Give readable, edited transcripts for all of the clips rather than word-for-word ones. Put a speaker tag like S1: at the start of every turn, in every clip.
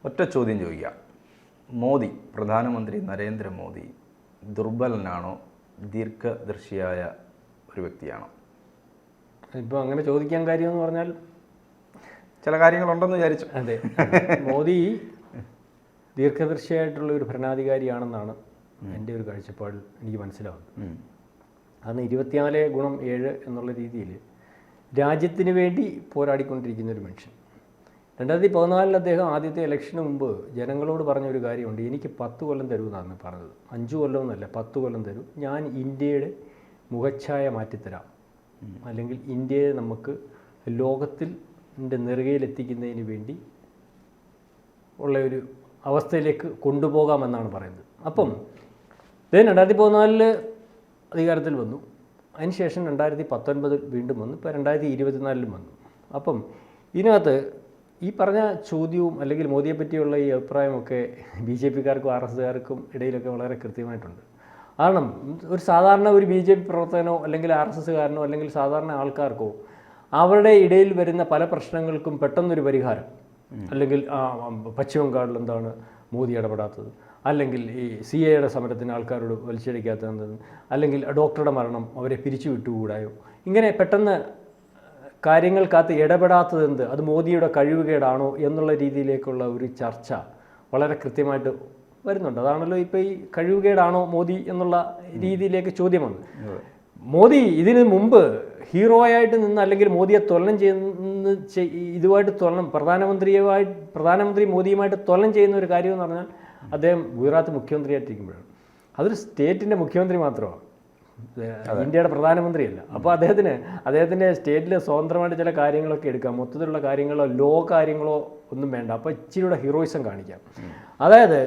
S1: ഒറ്റ ചോദ്യം ചോദിക്കാം. മോദി, പ്രധാനമന്ത്രി നരേന്ദ്രമോദി ദുർബലനാണോ, ദീർഘദർശിയായ ഒരു വ്യക്തിയാണോ?
S2: ഇപ്പോൾ അങ്ങനെ ചോദിക്കാൻ കാര്യമെന്ന് പറഞ്ഞാൽ
S1: ചില കാര്യങ്ങളുണ്ടെന്ന് വിചാരിച്ചു.
S2: അതെ, മോദി ദീർഘദർശിയായിട്ടുള്ള ഒരു ഭരണാധികാരിയാണെന്നാണ് എൻ്റെ ഒരു കാഴ്ചപ്പാടിൽ എനിക്ക് മനസ്സിലാവുന്നത്. അന്ന് 24x7 എന്നുള്ള രീതിയിൽ രാജ്യത്തിന് വേണ്ടി പോരാടിക്കൊണ്ടിരിക്കുന്ന ഒരു മനുഷ്യൻ. 2014 അദ്ദേഹം ആദ്യത്തെ ഇലക്ഷന് മുമ്പ് ജനങ്ങളോട് പറഞ്ഞൊരു കാര്യമുണ്ട്, എനിക്ക് 10 കൊല്ലം തരുമെന്നാണ് പറഞ്ഞത്. 5 കൊല്ലമെന്നല്ല, 10 കൊല്ലം തരും, ഞാൻ ഇന്ത്യയുടെ മുഖച്ഛായ മാറ്റിത്തരാം, അല്ലെങ്കിൽ ഇന്ത്യയെ നമുക്ക് ലോകത്തിൽ നെറുകയിലെത്തിക്കുന്നതിന് വേണ്ടി ഉള്ള ഒരു അവസ്ഥയിലേക്ക് കൊണ്ടുപോകാമെന്നാണ് പറയുന്നത്. അപ്പം 2014 അധികാരത്തിൽ വന്നു. അതിനുശേഷം 2019 വീണ്ടും വന്നു, ഇപ്പോൾ 2024 വന്നു. അപ്പം ഇതിനകത്ത് ഈ പറഞ്ഞ ചോദ്യവും അല്ലെങ്കിൽ മോദിയെ പറ്റിയുള്ള ഈ അഭിപ്രായമൊക്കെ BJPക്കാർക്കും RSSകാർക്കും ഇടയിലൊക്കെ വളരെ കൃത്യമായിട്ടുണ്ട്. കാരണം ഒരു സാധാരണ ഒരു BJP പ്രവർത്തകനോ അല്ലെങ്കിൽ RSSകാരനോ അല്ലെങ്കിൽ സാധാരണ ആൾക്കാർക്കോ അവരുടെ ഇടയിൽ വരുന്ന പല പ്രശ്നങ്ങൾക്കും പെട്ടെന്നൊരു പരിഹാരം, അല്ലെങ്കിൽ പശ്ചിമ ബംഗാളിൽ എന്താണ് മോദി ഇടപെടാത്തത്, അല്ലെങ്കിൽ ഈ CAയുടെ സമരത്തിന് ആൾക്കാരോട് വലിച്ചടിക്കാത്തത്, അല്ലെങ്കിൽ ഡോക്ടറുടെ മരണം അവരെ പിരിച്ചു വിട്ടുകൂടായോ, ഇങ്ങനെ പെട്ടെന്ന് കാര്യങ്ങൾക്കകത്ത് ഇടപെടാത്തത് എന്ത്, അത് മോദിയുടെ കഴിവുകേടാണോ എന്നുള്ള രീതിയിലേക്കുള്ള ഒരു ചർച്ച വളരെ കൃത്യമായിട്ട് വരുന്നുണ്ട്. അതാണല്ലോ ഇപ്പോൾ ഈ കഴിവുകേടാണോ മോദി എന്നുള്ള രീതിയിലേക്ക് ചോദ്യം വന്നു. മോദി ഇതിന് മുമ്പ് ഹീറോയായിട്ട് നിന്ന് അല്ലെങ്കിൽ മോദിയെ തുലനം ചെയ്യുന്ന ഇതുമായിട്ട് തുലനം പ്രധാനമന്ത്രി മോദിയുമായിട്ട് തുലനം ചെയ്യുന്ന ഒരു കാര്യം എന്ന് പറഞ്ഞാൽ അദ്ദേഹം ഗുജറാത്ത് മുഖ്യമന്ത്രിയായിട്ടിരിക്കുമ്പോഴാണ്. അതൊരു സ്റ്റേറ്റിൻ്റെ മുഖ്യമന്ത്രി മാത്രമാണ്, ഇന്ത്യയുടെ പ്രധാനമന്ത്രിയല്ല. അപ്പോൾ അദ്ദേഹത്തിൻ്റെ സ്റ്റേറ്റിൽ സ്വതന്ത്രമായിട്ട് ചില കാര്യങ്ങളൊക്കെ എടുക്കാം, മൊത്തത്തിലുള്ള കാര്യങ്ങളോ കാര്യങ്ങളോ ഒന്നും വേണ്ട. അപ്പോൾ ഇച്ചിരിയുടെ ഹീറോയിസം കാണിക്കാം. അതായത്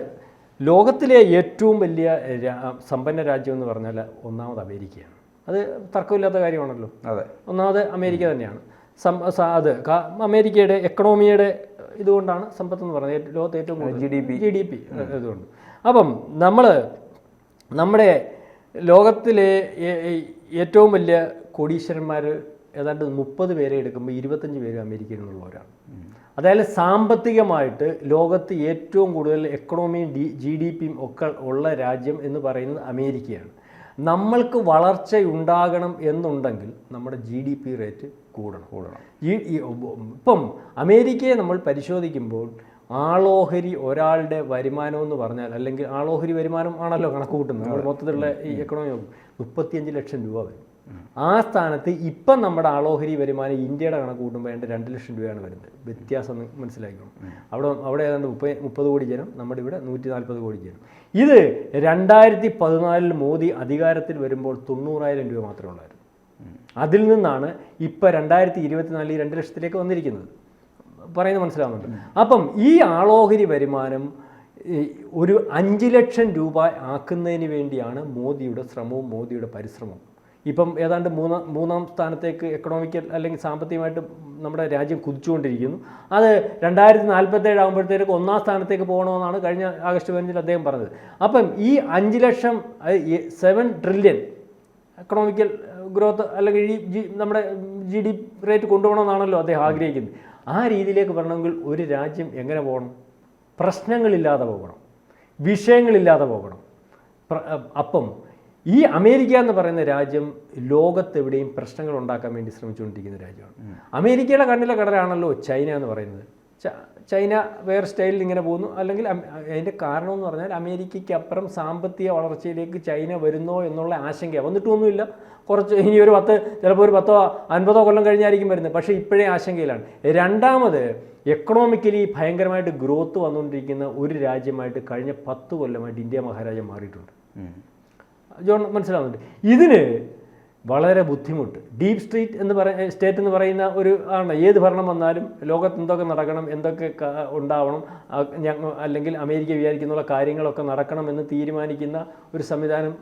S2: ലോകത്തിലെ ഏറ്റവും വലിയ സമ്പന്ന രാജ്യം എന്ന് പറഞ്ഞാൽ ഒന്നാമത് അമേരിക്കയാണ്. അത് തർക്കമില്ലാത്ത കാര്യമാണല്ലോ.
S1: അതെ,
S2: ഒന്നാമത് അമേരിക്ക തന്നെയാണ്. അമേരിക്കയുടെ എക്കണോമിയുടെ ഇതുകൊണ്ടാണ് സമ്പത്ത് എന്ന് പറഞ്ഞത്, ലോകത്തെ ഏറ്റവും കൂടുതൽ GDP ഇതുകൊണ്ട്. അപ്പം നമ്മുടെ ലോകത്തിലെ ഏറ്റവും വലിയ കോടീശ്വരന്മാർ ഏതാണ്ട് 30 പേരെ എടുക്കുമ്പോൾ 25 പേര് അമേരിക്കയിൽ നിന്നുള്ളവരാണ്. അതായത് സാമ്പത്തികമായിട്ട് ലോകത്ത് ഏറ്റവും കൂടുതൽ എക്കണോമിയും GDPയും ഒക്കെ ഉള്ള രാജ്യം എന്ന് പറയുന്നത് അമേരിക്കയാണ്. നമ്മൾക്ക് വളർച്ചയുണ്ടാകണം എന്നുണ്ടെങ്കിൽ നമ്മുടെ GDP റേറ്റ് കൂടണം. ഇപ്പം അമേരിക്കയെ നമ്മൾ പരിശോധിക്കുമ്പോൾ ആളോഹരി ഒരാളുടെ വരുമാനം എന്ന് പറഞ്ഞാൽ, അല്ലെങ്കിൽ ആളോഹരി വരുമാനം ആണല്ലോ കണക്ക് കൂട്ടുന്നത് നമ്മൾ മൊത്തത്തിലുള്ള ഈ എക്കണോമി 35 ലക്ഷം രൂപ വരും. ആ സ്ഥാനത്ത് ഇപ്പം നമ്മുടെ ആളോഹരി വരുമാനം ഇന്ത്യയുടെ കണക്ക് കൂട്ടുമ്പോൾ ഏതാണ്ട് 2 ലക്ഷം രൂപയാണ് വരുന്നത്. വ്യത്യാസം മനസ്സിലാക്കണം. അവിടെ ഏതാണ്ട് 30 കോടി ജനം, നമ്മുടെ ഇവിടെ 140 കോടി ജനം. ഇത് 2014 മോദി അധികാരത്തിൽ വരുമ്പോൾ 90,000 രൂപ മാത്രമേ ഉള്ളായിരുന്നു. അതിൽ നിന്നാണ് ഇപ്പം 2024 2 ലക്ഷത്തിലേക്ക് വന്നിരിക്കുന്നത്. പറയുന്നത് മനസ്സിലാവുന്നുണ്ട്. അപ്പം ഈ ആളോഹരി വരുമാനം ഒരു 5 ലക്ഷം രൂപ ആക്കുന്നതിന് വേണ്ടിയാണ് മോദിയുടെ ശ്രമവും മോദിയുടെ പരിശ്രമവും. ഇപ്പം ഏതാണ്ട് മൂന്നാം സ്ഥാനത്തേക്ക് എക്കണോമിക്കൽ അല്ലെങ്കിൽ സാമ്പത്തികമായിട്ട് നമ്മുടെ രാജ്യം കുതിച്ചുകൊണ്ടിരിക്കുന്നു. അത് 2047 ആകുമ്പോഴത്തേക്ക് 1-ാം സ്ഥാനത്തേക്ക് പോകണമെന്നാണ് കഴിഞ്ഞ ആഗസ്റ്റ് 15 അദ്ദേഹം പറഞ്ഞത്. അപ്പം ഈ 5 ലക്ഷം 7 ട്രില്യൺ എക്കണോമിക്കൽ ഗ്രോത്ത് അല്ലെങ്കിൽ നമ്മുടെ GDP റേറ്റ് കൊണ്ടുപോകണമെന്നാണല്ലോ അദ്ദേഹം ആഗ്രഹിക്കുന്നത്. ആ രീതിയിലേക്ക് വരണമെങ്കിൽ ഒരു രാജ്യം എങ്ങനെ പോകണം? പ്രശ്നങ്ങളില്ലാതെ പോകണം, വിഷയങ്ങളില്ലാതെ പോകണം. അപ്പം ഈ അമേരിക്ക എന്ന് പറയുന്ന രാജ്യം ലോകത്തെവിടെയും പ്രശ്നങ്ങൾ ഉണ്ടാക്കാൻ വേണ്ടി ശ്രമിച്ചുകൊണ്ടിരിക്കുന്ന രാജ്യമാണ്. അമേരിക്കയുടെ കണ്ണിലെ കടലാണല്ലോ ചൈന എന്ന് പറയുന്നത്. ചൈന വേറെ സ്റ്റൈലിൽ ഇങ്ങനെ പോകുന്നു. അല്ലെങ്കിൽ അതിൻ്റെ കാരണം എന്ന് പറഞ്ഞാൽ അമേരിക്കയ്ക്ക് അപ്പുറം സാമ്പത്തിക വളർച്ചയിലേക്ക് ചൈന വരുന്നോ എന്നുള്ള ആശങ്ക വന്നിട്ടൊന്നുമില്ല. ഇനി ഒരു 10-50 കൊല്ലം കഴിഞ്ഞായിരിക്കും വരുന്നത്. പക്ഷേ ഇപ്പോഴേ ആശങ്കയിലാണ്. രണ്ടാമത് എക്കണോമിക്കലി ഭയങ്കരമായിട്ട് ഗ്രോത്ത് വന്നുകൊണ്ടിരിക്കുന്ന ഒരു രാജ്യമായിട്ട് കഴിഞ്ഞ 10 കൊല്ലമായിട്ട് ഇന്ത്യ മഹാരാജ്യം മാറിയിട്ടുണ്ട്. ജോൺ മനസ്സിലാവുന്നുണ്ട്. ഇതിന് വളരെ ബുദ്ധിമുട്ട്. ഡീപ് സ്റ്റേറ്റ് എന്ന് പറയുന്ന ഒരു ആണ്. ഏത് ഭരണം വന്നാലും ലോകത്ത് എന്തൊക്കെ നടക്കണം, എന്തൊക്കെ ഉണ്ടാവണം, അല്ലെങ്കിൽ അമേരിക്ക വിചാരിക്കുന്ന കാര്യങ്ങളൊക്കെ നടക്കണം എന്ന് തീരുമാനിക്കുന്ന ഒരു സംവിധാനം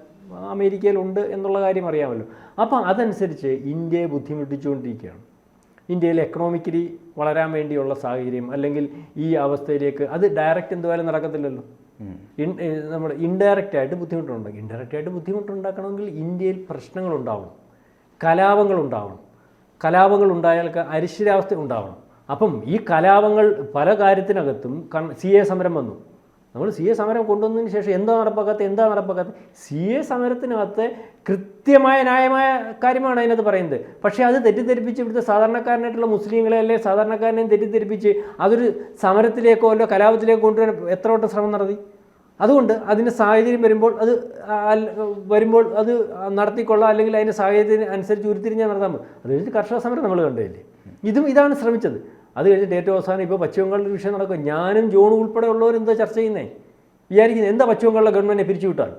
S2: അമേരിക്കയിലുണ്ട് എന്നുള്ള കാര്യം അറിയാമല്ലോ. അപ്പം അതനുസരിച്ച് ഇന്ത്യയെ ബുദ്ധിമുട്ടിച്ചുകൊണ്ടിരിക്കുകയാണ്. ഇന്ത്യയിൽ എക്കണോമിക്കലി വളരാൻ വേണ്ടിയുള്ള സാഹചര്യം അല്ലെങ്കിൽ ഈ അവസ്ഥയിലേക്ക് അത് ഡയറക്റ്റ് എന്തുവായാലും നടക്കത്തില്ലല്ലോ. നമ്മുടെ ഇൻഡയറക്റ്റായിട്ട് ബുദ്ധിമുട്ടുണ്ടാകും. ഇൻഡയറക്റ്റായിട്ട് ബുദ്ധിമുട്ടുണ്ടാക്കണമെങ്കിൽ ഇന്ത്യയിൽ പ്രശ്നങ്ങളുണ്ടാവണം, കലാപങ്ങളുണ്ടാവണം. കലാപങ്ങൾ ഉണ്ടായാൽ അരിശരാവസ്ഥ ഉണ്ടാവണം. അപ്പം ഈ കലാപങ്ങൾ പല കാര്യത്തിനകത്തും CA സമരം വന്നു. നമ്മൾ CA സമരം കൊണ്ടുവന്നതിന് ശേഷം എന്താ നടപ്പാക്കാത്ത CA സമരത്തിനകത്ത് കൃത്യമായ ന്യായമായ കാര്യമാണ് അതിനകത്ത് പറയുന്നത്. പക്ഷേ അത് തെറ്റിദ്ധരിപ്പിച്ച് ഇവിടുത്തെ സാധാരണക്കാരനായിട്ടുള്ള മുസ്ലിങ്ങളെ അല്ലെ സാധാരണക്കാരനെയും തെറ്റിദ്ധരിപ്പിച്ച് അതൊരു സമരത്തിലേക്കോ അല്ലോ കലാപത്തിലേക്കോ കൊണ്ടുവരാൻ എത്ര വട്ടം ശ്രമം നടത്തി. അതുകൊണ്ട് അതിൻ്റെ സാഹചര്യം വരുമ്പോൾ അത് നടത്തിക്കൊള്ളാം, അല്ലെങ്കിൽ അതിൻ്റെ സാഹചര്യത്തിന് അനുസരിച്ച് ഉരുത്തിരിഞ്ഞാൽ നടത്താൻ പറ്റും. അത് കഴിഞ്ഞിട്ട് കർഷക സമരം നമ്മൾ കണ്ടില്ലേ. ഇതാണ് ശ്രമിച്ചത്. അത് കഴിഞ്ഞിട്ട് ഏറ്റവും അവസാനം ഇപ്പോൾ പശ്ചിമ ബംഗാളിൽ ഒരു വിഷയം നടക്കും. ഞാനും ജോണും ഉൾപ്പെടെ ഉള്ളവർ എന്താ ചർച്ച ചെയ്യുന്നത്? വിചാരിക്കുന്നത് എന്താ പശ്ചിമ ബംഗാളിലെ ഗവൺമെൻറ്റിനെ പിരിച്ചുവിട്ടാൽ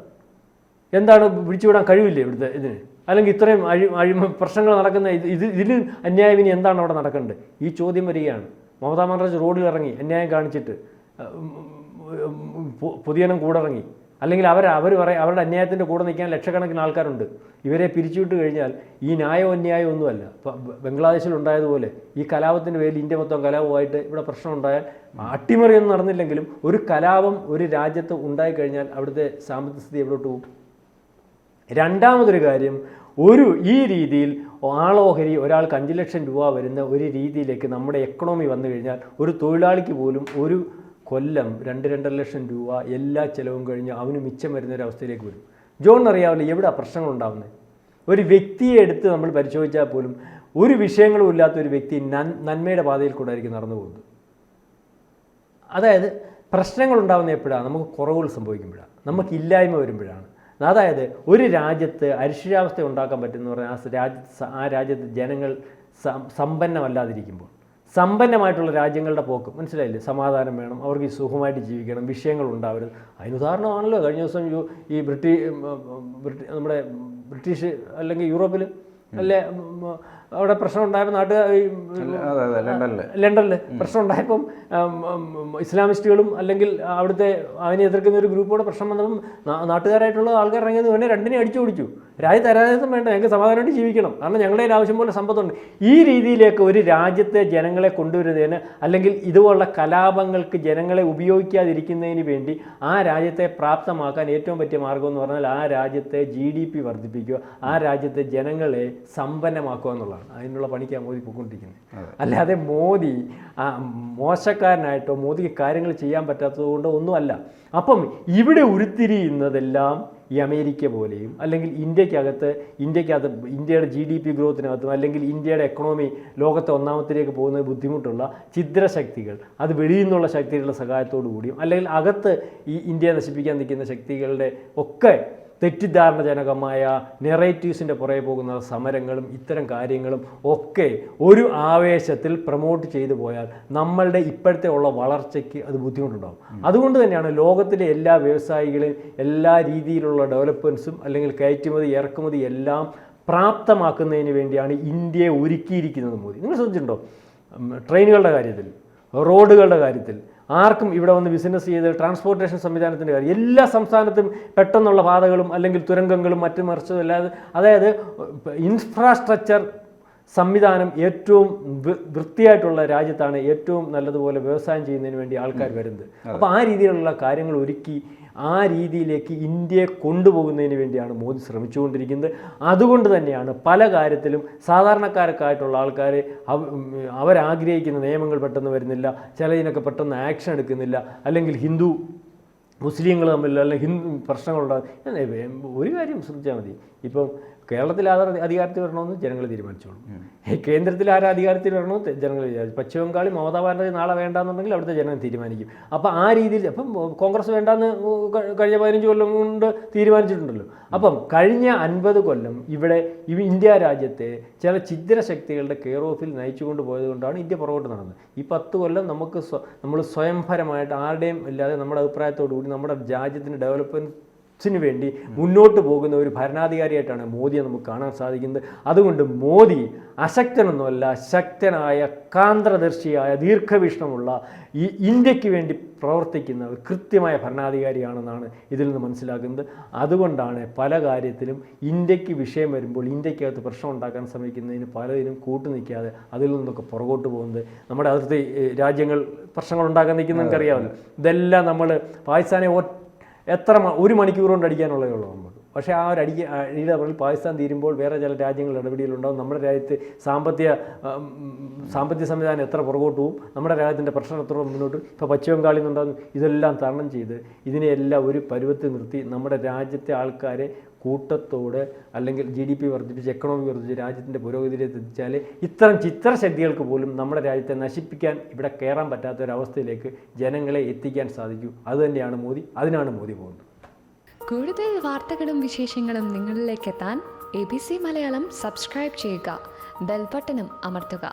S2: എന്താണ് പിരിച്ചുവിടാൻ കഴിവില്ലേ ഇവിടുത്തെ ഇതിന്? അല്ലെങ്കിൽ ഇത്രയും പ്രശ്നങ്ങൾ നടക്കുന്ന ഇതിന് അന്യായം ഇനി എന്താണ് അവിടെ നടക്കേണ്ടത്? ഈ ചോദ്യം വരികയാണ്. മമതാ ബാനർജി റോഡിൽ ഇറങ്ങി അന്യായം കാണിച്ചിട്ട് പൊതുജനം കൂടെ ഇറങ്ങി, അല്ലെങ്കിൽ അവരുടെ അന്യായത്തിൻ്റെ കൂടെ നിൽക്കാൻ ലക്ഷക്കണക്കിന് ആൾക്കാരുണ്ട്. ഇവരെ പിരിച്ചുവിട്ട് കഴിഞ്ഞാൽ ഈ ന്യായവും അന്യായവും ഒന്നുമല്ല. ഇപ്പം ബംഗ്ലാദേശിലുണ്ടായതുപോലെ ഈ കലാപത്തിൻ്റെ പേരിൽ ഇന്ത്യ മൊത്തം കലാപമായിട്ട് ഇവിടെ പ്രശ്നം ഉണ്ടായാൽ, അട്ടിമറിയൊന്നും നടന്നില്ലെങ്കിലും ഒരു കലാപം ഒരു രാജ്യത്ത് ഉണ്ടായിക്കഴിഞ്ഞാൽ അവിടുത്തെ സാമ്പത്തിക സ്ഥിതി എവിടോട്ട് പോകും? രണ്ടാമതൊരു കാര്യം, ഈ രീതിയിൽ ആളോഹരി ഒരാൾക്ക് 5 ലക്ഷം രൂപ വരുന്ന ഒരു രീതിയിലേക്ക് നമ്മുടെ എക്കണോമി വന്നു കഴിഞ്ഞാൽ ഒരു തൊഴിലാളിക്ക് പോലും ഒരു കൊല്ലം 2-2.5 ലക്ഷം രൂപ എല്ലാ ചിലവും കഴിഞ്ഞ് അവന് മിച്ചം വരുന്നൊരവസ്ഥയിലേക്ക് വരും. ജോണിന് അറിയാവില്ല എവിടെ പ്രശ്നങ്ങൾ ഉണ്ടാകുന്നത്. ഒരു വ്യക്തിയെ എടുത്ത് നമ്മൾ പരിശോധിച്ചാൽ പോലും ഒരു വിഷയങ്ങളും ഇല്ലാത്ത ഒരു വ്യക്തി നന്മയുടെ പാതയിൽ കൂടെ ആയിരിക്കും നടന്നു പോകുന്നത്. അതായത് പ്രശ്നങ്ങൾ ഉണ്ടാകുന്ന എപ്പോഴാണ്? നമുക്ക് കുറവുകൾ സംഭവിക്കുമ്പോഴാണ്, നമുക്ക് ഇല്ലായ്മ വരുമ്പോഴാണ്. അതായത് ഒരു രാജ്യത്ത് അരിശരാവസ്ഥ ഉണ്ടാക്കാൻ പറ്റുമെന്ന് പറഞ്ഞാൽ ആ രാജ്യത്ത് ജനങ്ങൾ സമ്പന്നമല്ലാതിരിക്കുമ്പോൾ. സമ്പന്നമായിട്ടുള്ള രാജ്യങ്ങളുടെ പോക്ക് മനസ്സിലായില്ലേ? സമാധാനം വേണം, അവർക്ക് സുഖമായിട്ട് ജീവിക്കണം, വിഷയങ്ങൾ ഉണ്ടാവരുത്. അതിന് ഉദാഹരണമാണല്ലോ കഴിഞ്ഞ ദിവസം നമ്മുടെ ബ്രിട്ടീഷ് അല്ലെങ്കിൽ യൂറോപ്പിൽ അല്ലേ അവിടെ പ്രശ്നം ഉണ്ടായപ്പോൾ ലണ്ടനിൽ പ്രശ്നം ഉണ്ടായപ്പം ഇസ്ലാമിസ്റ്റുകളും അല്ലെങ്കിൽ അവിടുത്തെ അതിനെ എതിർക്കുന്ന ഒരു ഗ്രൂപ്പോടെ പ്രശ്നം വന്നപ്പം നാട്ടുകാരായിട്ടുള്ള ആൾക്കാർ ഇറങ്ങിയത് തന്നെ രണ്ടിനെ അടിച്ചു ഓടിച്ചു. രാജ്യത്ത് അരാജകത്വം വേണ്ട, ഞങ്ങൾക്ക് സമാധാനമായിട്ട് ജീവിക്കണം, കാരണം ഞങ്ങളുടെ ആവശ്യം പോലെ സമ്പത്തുണ്ട്. ഈ രീതിയിലേക്ക് ഒരു രാജ്യത്തെ ജനങ്ങളെ കൊണ്ടുവരുന്നതിന് അല്ലെങ്കിൽ ഇതുപോലുള്ള കലാപങ്ങൾക്ക് ജനങ്ങളെ ഉപയോഗിക്കാതിരിക്കുന്നതിന് വേണ്ടി ആ രാജ്യത്തെ പ്രാപ്തമാക്കാൻ ഏറ്റവും പറ്റിയ മാർഗം എന്ന് പറഞ്ഞാൽ ആ രാജ്യത്തെ GDP വർദ്ധിപ്പിക്കുക, ആ രാജ്യത്തെ ജനങ്ങളെ സമ്പന്നമാക്കുക എന്നുള്ളതാണ്. അതിനുള്ള പണിക്കാണ് മോദി പോയിക്കൊണ്ടിരിക്കുന്നത്. അല്ലാതെ മോദി മോശക്കാരനായിട്ടോ മോദിക്ക് കാര്യങ്ങൾ ചെയ്യാൻ പറ്റാത്തത് കൊണ്ടോ ഒന്നുമല്ല. അപ്പം ഇവിടെ ഉരുത്തിരിയുന്നതെല്ലാം ഈ അമേരിക്ക പോലെയും അല്ലെങ്കിൽ ഇന്ത്യക്കകത്ത് ഇന്ത്യയുടെ GDP ഗ്രോത്തിനകത്തും അല്ലെങ്കിൽ ഇന്ത്യയുടെ എക്കണോമി ലോകത്തെ ഒന്നാമത്തിലേക്ക് പോകുന്നത് ബുദ്ധിമുട്ടുള്ള ഛിദ്രശക്തികൾ, അത് വെളിയിൽ നിന്നുള്ള ശക്തികളുടെ സഹായത്തോടു കൂടിയും അല്ലെങ്കിൽ അകത്ത് ഈ ഇന്ത്യയെ നശിപ്പിക്കാൻ നിൽക്കുന്ന ശക്തികളുടെ ഒക്കെ തെറ്റിദ്ധാരണജനകമായ നെറേറ്റീവ്സിൻ്റെ പുറകെ പോകുന്ന സമരങ്ങളും ഇത്തരം കാര്യങ്ങളും ഒക്കെ ഒരു ആവേശത്തിൽ പ്രൊമോട്ട് ചെയ്തു പോയാൽ നമ്മളുടെ ഇപ്പോഴത്തെ ഉള്ള വളർച്ചയ്ക്ക് അത് ബുദ്ധിമുട്ടുണ്ടാകും. അതുകൊണ്ട് തന്നെയാണ് ലോകത്തിലെ എല്ലാ വ്യവസായികളെയും എല്ലാ രീതിയിലുള്ള ഡെവലപ്മെൻറ്റ്സും അല്ലെങ്കിൽ കയറ്റുമതി ഇറക്കുമതി എല്ലാം പ്രാപ്തമാക്കുന്നതിന് വേണ്ടിയാണ് ഇന്ത്യയെ ഒരുക്കിയിരിക്കുന്നത് മോദി. നിങ്ങൾ ശ്രദ്ധിച്ചിട്ടുണ്ടോ? ട്രെയിനുകളുടെ കാര്യത്തിൽ, റോഡുകളുടെ കാര്യത്തിൽ, ആർക്കും ഇവിടെ വന്ന് ബിസിനസ് ചെയ്ത് ട്രാൻസ്പോർട്ടേഷൻ സംവിധാനത്തിൻ്റെ കാര്യം എല്ലാ സംസ്ഥാനത്തും പെട്ടെന്നുള്ള പാതകളും അല്ലെങ്കിൽ തുരങ്കങ്ങളും മറ്റും മറിച്ചതും അല്ലാതെ, അതായത് ഇൻഫ്രാസ്ട്രക്ചർ സംവിധാനം ഏറ്റവും വൃത്തിയായിട്ടുള്ള രാജ്യത്താണ് ഏറ്റവും നല്ലതുപോലെ വ്യവസായം ചെയ്യുന്നതിന് വേണ്ടി ആൾക്കാർ വരുന്നത്. അപ്പോൾ ആ രീതിയിലുള്ള കാര്യങ്ങൾ ഒരുക്കി ആ രീതിയിലേക്ക് ഇന്ത്യയെ കൊണ്ടുപോകുന്നതിന് വേണ്ടിയാണ് മോദി ശ്രമിച്ചുകൊണ്ടിരിക്കുന്നത്. അതുകൊണ്ട് തന്നെയാണ് പല കാര്യത്തിലും സാധാരണക്കാർക്കായിട്ടുള്ള ആൾക്കാർ അവരാഗ്രഹിക്കുന്ന നിയമങ്ങൾ പെട്ടെന്ന് വരുന്നില്ല, ചിലതിനൊക്കെ പെട്ടെന്ന് ആക്ഷൻ എടുക്കുന്നില്ല, അല്ലെങ്കിൽ മുസ്ലിങ്ങൾ തമ്മിൽ അല്ലെങ്കിൽ പ്രശ്നങ്ങളുണ്ടാകും. ഒരു കാര്യം ശ്രദ്ധിച്ചാൽ മതി, ഇപ്പം കേരളത്തിൽ അധികാരത്തിൽ വരണമെന്ന് ജനങ്ങൾ തീരുമാനിച്ചോളൂ, കേന്ദ്രത്തിൽ ആരാ അധികാരത്തിൽ വരണമെന്ന് ജനങ്ങൾ തീരുമാനിച്ചു. പശ്ചിമ ബംഗാളിൽ മമതാ ബാനർജി നാളെ വേണ്ടാന്നുണ്ടെങ്കിൽ അവിടുത്തെ ജനങ്ങൾ തീരുമാനിക്കും. അപ്പോൾ ആ രീതിയിൽ അപ്പം കോൺഗ്രസ് വേണ്ടാന്ന് കഴിഞ്ഞ 15 കൊല്ലം കൊണ്ട് തീരുമാനിച്ചിട്ടുണ്ടല്ലോ. അപ്പം കഴിഞ്ഞ 50 കൊല്ലം ഇവിടെ ഇന്ത്യ രാജ്യത്തെ ചില ഛിദ്രശക്തികളുടെ കെയർ ഓഫിൽ നയിച്ചുകൊണ്ട് പോയത് കൊണ്ടാണ് ഇന്ത്യ പുറകോട്ട് നടന്നത്. ഈ 10 കൊല്ലം നമ്മൾ സ്വയംഭരമായിട്ട് ആരുടെയും ഇല്ലാതെ നമ്മുടെ അഭിപ്രായത്തോടു കൂടി നമ്മുടെ രാജ്യത്തിന് ഡെവലപ്മെൻറ്റ്സിന് വേണ്ടി മുന്നോട്ട് പോകുന്ന ഒരു ഭരണാധികാരിയായിട്ടാണ് മോദിയെ നമുക്ക് കാണാൻ സാധിക്കുന്നത്. അതുകൊണ്ട് മോദി അശക്തനൊന്നുമല്ല, ശക്തനായ കാന്ത്രദർശിയായ ദീർഘവീക്ഷണമുള്ള ഈ ഇന്ത്യക്ക് വേണ്ടി പ്രവർത്തിക്കുന്ന ഒരു കൃത്യമായ ഭരണാധികാരിയാണെന്നാണ് ഇതിൽ നിന്ന് മനസ്സിലാക്കുന്നത്. അതുകൊണ്ടാണ് പല കാര്യത്തിലും ഇന്ത്യക്ക് വിഷയം വരുമ്പോൾ ഇന്ത്യക്കകത്ത് പ്രശ്നം ഉണ്ടാക്കാൻ ശ്രമിക്കുന്നതിന് പലതിനും കൂട്ടുനിൽക്കാതെ അതിൽ നിന്നൊക്കെ പുറകോട്ട് പോകുന്നത്. നമ്മുടെ അതിർത്തി രാജ്യങ്ങൾ പ്രശ്നങ്ങൾ ഉണ്ടാക്കാൻ നിൽക്കുന്ന നമുക്കറിയാമല്ലോ. ഇതെല്ലാം നമ്മൾ പാകിസ്ഥാനെ 1 മണിക്കൂർ കൊണ്ട് അടിക്കാനുള്ളതേ ഉള്ളൂ നമുക്ക്. പക്ഷേ ആ ഒരു അടിയുടെ പുറകിൽ പാകിസ്ഥാൻ തീരുമ്പോൾ വേറെ ചില രാജ്യങ്ങൾ ഇടപെടലുണ്ടാകും. നമ്മുടെ രാജ്യത്ത് സാമ്പത്തിക സംവിധാനം എത്ര പുറകോട്ട് പോകും, നമ്മുടെ രാജ്യത്തിൻ്റെ പ്രശ്നം എത്ര മുന്നോട്ട്, ഇപ്പോൾ പശ്ചിമ ബംഗാളിൽ നിന്നുണ്ടാകും. ഇതെല്ലാം തരണം ചെയ്ത് ഇതിനെയെല്ലാം ഒരു പരുവത്തിൽ നിർത്തി നമ്മുടെ രാജ്യത്തെ ആൾക്കാരെ കൂട്ടത്തോടെ അല്ലെങ്കിൽ GDP വർദ്ധിപ്പിച്ച് എക്കണോമി വർദ്ധിപ്പിച്ച് രാജ്യത്തിൻ്റെ പുരോഗതിയിലേക്ക് എത്തിച്ചാൽ ഇത്തരം ചിത്രശക്തികൾക്ക് പോലും നമ്മുടെ രാജ്യത്തെ നശിപ്പിക്കാൻ ഇവിടെ കയറാൻ പറ്റാത്ത ഒരവസ്ഥയിലേക്ക് ജനങ്ങളെ എത്തിക്കാൻ സാധിക്കൂ. അതുതന്നെയാണ് മോദി, അതിനാണ് മോദി പോകുന്നത്.
S3: കൂടുതൽ വാർത്തകളും വിശേഷങ്ങളും നിങ്ങളിലേക്ക് എത്താൻ ABC മലയാളം സബ്സ്ക്രൈബ് ചെയ്യുക, ബെൽ ബട്ടണും അമർത്തുക.